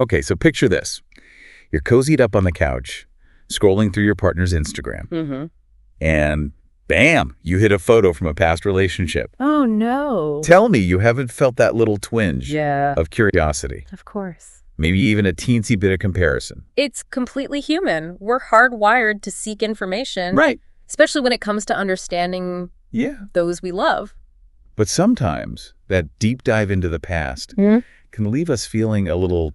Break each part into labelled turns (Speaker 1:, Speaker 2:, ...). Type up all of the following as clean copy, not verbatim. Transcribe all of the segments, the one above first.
Speaker 1: Okay, so picture this. You're cozied up on the couch, scrolling through your partner's Instagram, and bam, you hit a photo from a past relationship.
Speaker 2: Oh, no.
Speaker 1: Tell me you haven't felt that little twinge
Speaker 2: Yeah.
Speaker 1: of curiosity.
Speaker 2: Of course.
Speaker 1: Maybe even a teensy bit of comparison.
Speaker 2: It's completely human. We're hardwired to seek information.
Speaker 1: Right.
Speaker 2: Especially when it comes to understanding those we love.
Speaker 1: But sometimes that deep dive into the past can leave us feeling a little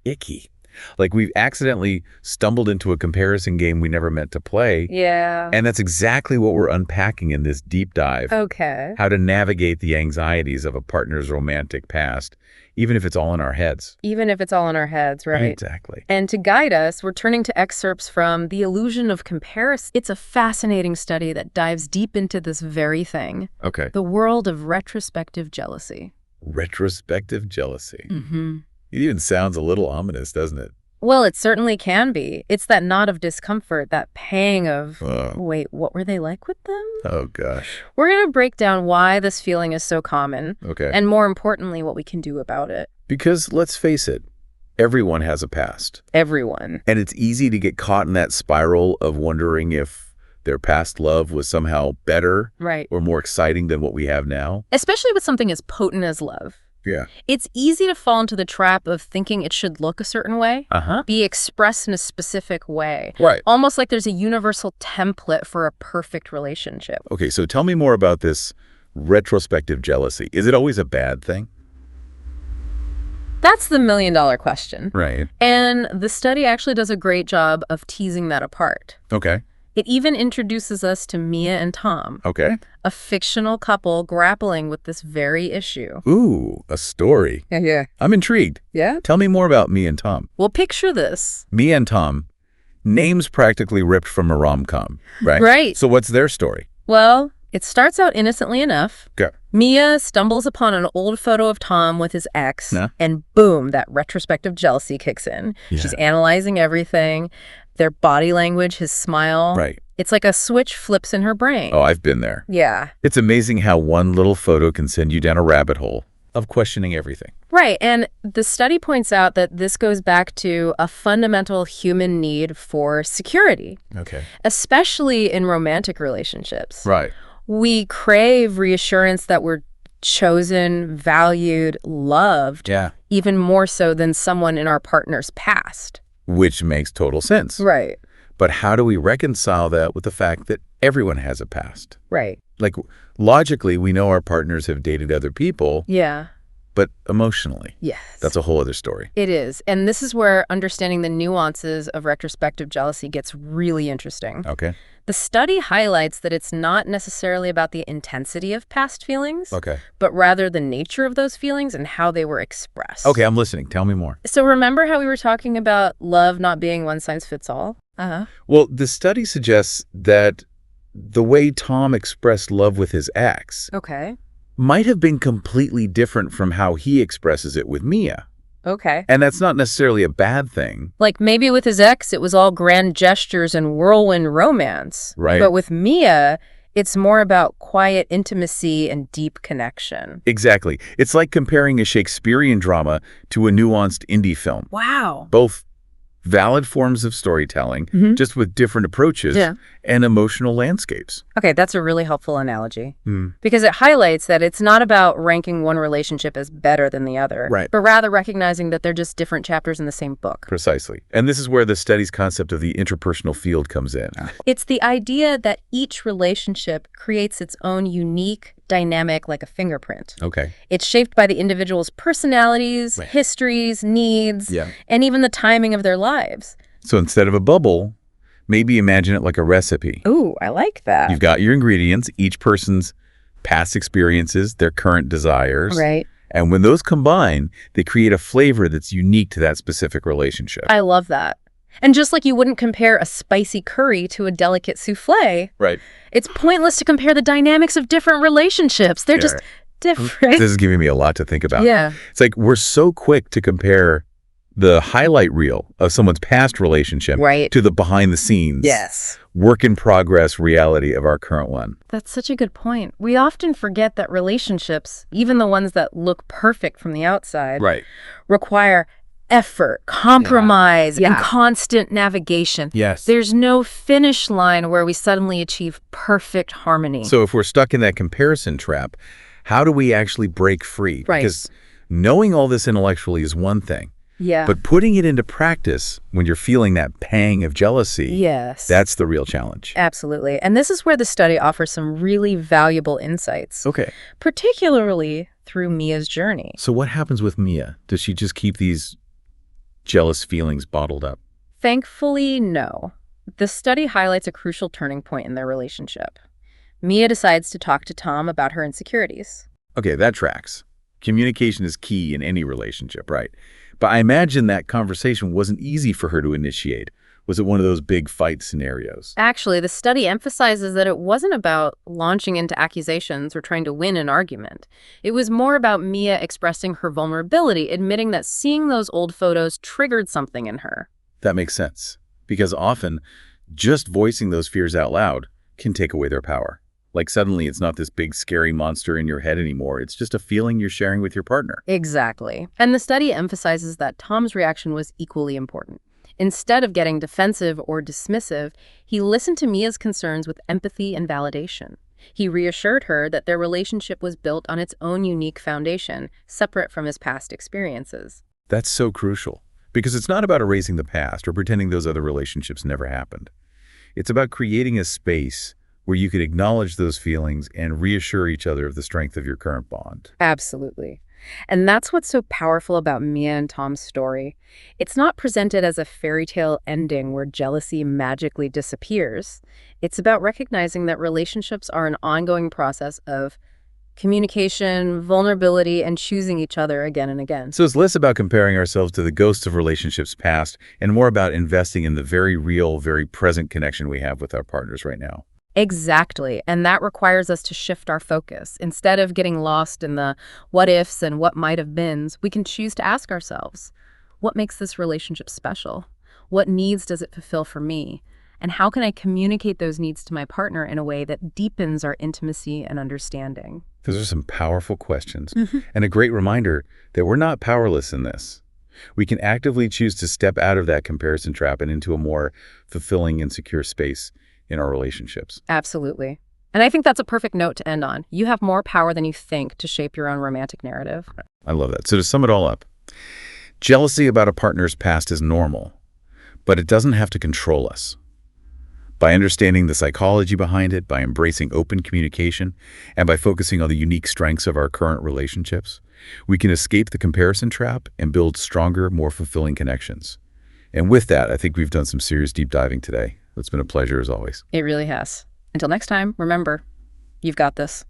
Speaker 1: icky. Like we've accidentally stumbled into a comparison game we never meant to play.
Speaker 2: Yeah.
Speaker 1: And that's exactly what we're unpacking in this deep dive.
Speaker 2: Okay.
Speaker 1: How to navigate the anxieties of a partner's romantic past, even if it's all in our heads.
Speaker 2: Even if it's all in our heads, right?
Speaker 1: Exactly.
Speaker 2: And to guide us, we're turning to excerpts from The Illusion of Comparison. It's a fascinating study that dives deep into this very thing.
Speaker 1: Okay.
Speaker 2: The world of retrospective jealousy.
Speaker 1: Retrospective jealousy. It even sounds a little ominous, doesn't it?
Speaker 2: Well, it certainly can be. It's that knot of discomfort, that pang of, wait, what were they like with them?
Speaker 1: Oh, gosh.
Speaker 2: We're going to break down why this feeling is so common.
Speaker 1: Okay.
Speaker 2: And more importantly, what we can do about it.
Speaker 1: Because let's face it, everyone has a past.
Speaker 2: Everyone.
Speaker 1: And it's easy to get caught in that spiral of wondering if their past love was somehow better or more exciting than what we have now.
Speaker 2: Especially with something as potent as love.
Speaker 1: Yeah.
Speaker 2: It's easy to fall into the trap of thinking it should look a certain way, be expressed in a specific way.
Speaker 1: Right.
Speaker 2: Almost like there's a universal template for a perfect relationship.
Speaker 1: Okay, so tell me more about this retrospective jealousy. Is it always a bad thing?
Speaker 2: That's the million-dollar question.
Speaker 1: Right.
Speaker 2: And the study actually does a great job of teasing that apart.
Speaker 1: Okay.
Speaker 2: It even introduces us to Mia and Tom.
Speaker 1: Okay.
Speaker 2: A fictional couple grappling with this very issue.
Speaker 1: Ooh, a story.
Speaker 2: Yeah.
Speaker 1: I'm intrigued.
Speaker 2: Yeah?
Speaker 1: Tell me more about Mia and Tom.
Speaker 2: Well, picture this.
Speaker 1: Mia and Tom, names practically ripped from a rom-com, right?
Speaker 2: Right.
Speaker 1: So what's their story?
Speaker 2: Well, it starts out innocently enough.
Speaker 1: Okay.
Speaker 2: Mia stumbles upon an old photo of Tom with his ex, and boom, that retrospective jealousy kicks in.
Speaker 1: Yeah.
Speaker 2: She's analyzing everything, their body language, his smile.
Speaker 1: Right.
Speaker 2: It's like a switch flips in her brain.
Speaker 1: Oh, I've been there.
Speaker 2: Yeah.
Speaker 1: It's amazing how one little photo can send you down a rabbit hole of questioning everything.
Speaker 2: Right. And the study points out that this goes back to a fundamental human need for security. Okay. Especially in romantic relationships.
Speaker 1: Right.
Speaker 2: We crave reassurance that we're chosen, valued, loved.
Speaker 1: Yeah.
Speaker 2: Even more so than someone in our partner's past.
Speaker 1: Which makes total sense.
Speaker 2: Right.
Speaker 1: But how do we reconcile that with the fact that everyone has a past?
Speaker 2: Right.
Speaker 1: Like, logically, we know our partners have dated other people.
Speaker 2: Yeah.
Speaker 1: But emotionally,
Speaker 2: yes,
Speaker 1: that's a whole other story.
Speaker 2: It is. And this is where understanding the nuances of retrospective jealousy gets really interesting.
Speaker 1: Okay.
Speaker 2: The study highlights that it's not necessarily about the intensity of past feelings, but rather the nature of those feelings and how they were expressed.
Speaker 1: Okay, I'm listening. Tell me more.
Speaker 2: So remember how we were talking about love not being one size fits all?
Speaker 1: Well, the study suggests that the way Tom expressed love with his ex might have been completely different from how he expresses it with Mia.
Speaker 2: Okay.
Speaker 1: And that's not necessarily a bad thing.
Speaker 2: Like maybe with his ex, it was all grand gestures and whirlwind romance.
Speaker 1: Right.
Speaker 2: But with Mia, it's more about quiet intimacy and deep connection.
Speaker 1: Exactly. It's like comparing a Shakespearean drama to a nuanced indie film.
Speaker 2: Wow.
Speaker 1: Both valid forms of storytelling, just with different approaches and emotional landscapes.
Speaker 2: Okay, that's a really helpful analogy. Because it highlights that it's not about ranking one relationship as better than the other, but rather recognizing that they're just different chapters in the same book.
Speaker 1: Precisely. And this is where the study's concept of the interpersonal field comes in.
Speaker 2: It's the idea that each relationship creates its own unique dynamic, like a fingerprint.
Speaker 1: Okay.
Speaker 2: It's shaped by the individual's personalities, histories, needs, and even the timing of their lives.
Speaker 1: So instead of a bubble, maybe imagine it like a recipe.
Speaker 2: Ooh, I like that.
Speaker 1: You've got your ingredients, each person's past experiences, their current desires.
Speaker 2: Right.
Speaker 1: And when those combine, they create a flavor that's unique to that specific relationship.
Speaker 2: I love that. And just like you wouldn't compare a spicy curry to a delicate souffle, it's pointless to compare the dynamics of different relationships. They're just different.
Speaker 1: This is giving me a lot to think about.
Speaker 2: Yeah.
Speaker 1: It's like we're so quick to compare the highlight reel of someone's past relationship to the behind the scenes, work in progress reality of our current one.
Speaker 2: That's such a good point. We often forget that relationships, even the ones that look perfect from the outside, require effort, compromise, and constant navigation.
Speaker 1: Yes.
Speaker 2: There's no finish line where we suddenly achieve perfect harmony.
Speaker 1: So if we're stuck in that comparison trap, how do we actually break free?
Speaker 2: Right.
Speaker 1: Because knowing all this intellectually is one thing.
Speaker 2: Yeah.
Speaker 1: But putting it into practice when you're feeling that pang of jealousy,
Speaker 2: yes,
Speaker 1: that's the real challenge.
Speaker 2: Absolutely. And this is where the study offers some really valuable insights.
Speaker 1: Okay.
Speaker 2: Particularly through Mia's journey.
Speaker 1: So what happens with Mia? Does she just keep these jealous feelings bottled up?
Speaker 2: Thankfully, no. The study highlights a crucial turning point in their relationship. Mia decides to talk to Tom about her insecurities.
Speaker 1: Okay, that tracks. Communication is key in any relationship, right? But I imagine that conversation wasn't easy for her to initiate. Was it one of those big fight scenarios?
Speaker 2: Actually, the study emphasizes that it wasn't about launching into accusations or trying to win an argument. It was more about Mia expressing her vulnerability, admitting that seeing those old photos triggered something in her.
Speaker 1: That makes sense. Because often, just voicing those fears out loud can take away their power. Like suddenly it's not this big scary monster in your head anymore. It's just a feeling you're sharing with your partner.
Speaker 2: Exactly. And the study emphasizes that Tom's reaction was equally important. Instead of getting defensive or dismissive, he listened to Mia's concerns with empathy and validation. He reassured her that their relationship was built on its own unique foundation, separate from his past experiences.
Speaker 1: That's so crucial, because it's not about erasing the past or pretending those other relationships never happened. It's about creating a space where you could acknowledge those feelings and reassure each other of the strength of your current bond.
Speaker 2: Absolutely. And that's what's so powerful about Mia and Tom's story. It's not presented as a fairy tale ending where jealousy magically disappears. It's about recognizing that relationships are an ongoing process of communication, vulnerability, and choosing each other again and again.
Speaker 1: So it's less about comparing ourselves to the ghosts of relationships past and more about investing in the very real, very present connection we have with our partners right now.
Speaker 2: Exactly. And that requires us to shift our focus. Instead of getting lost in the what ifs and what might have beens, we can choose to ask ourselves, what makes this relationship special? What needs does it fulfill for me? And how can I communicate those needs to my partner in a way that deepens our intimacy and understanding?
Speaker 1: Those are some powerful questions and a great reminder that we're not powerless in this. We can actively choose to step out of that comparison trap and into a more fulfilling and secure space in our relationships.
Speaker 2: Absolutely. And I think that's a perfect note to end on. You have more power than you think to shape your own romantic narrative.
Speaker 1: I love that. So to sum it all up, jealousy about a partner's past is normal, but it doesn't have to control us. By understanding the psychology behind it, by embracing open communication, and by focusing on the unique strengths of our current relationships, we can escape the comparison trap and build stronger, more fulfilling connections. And with that, I think we've done some serious deep diving today. It's been a pleasure as always.
Speaker 2: It really has. Until next time, remember, you've got this.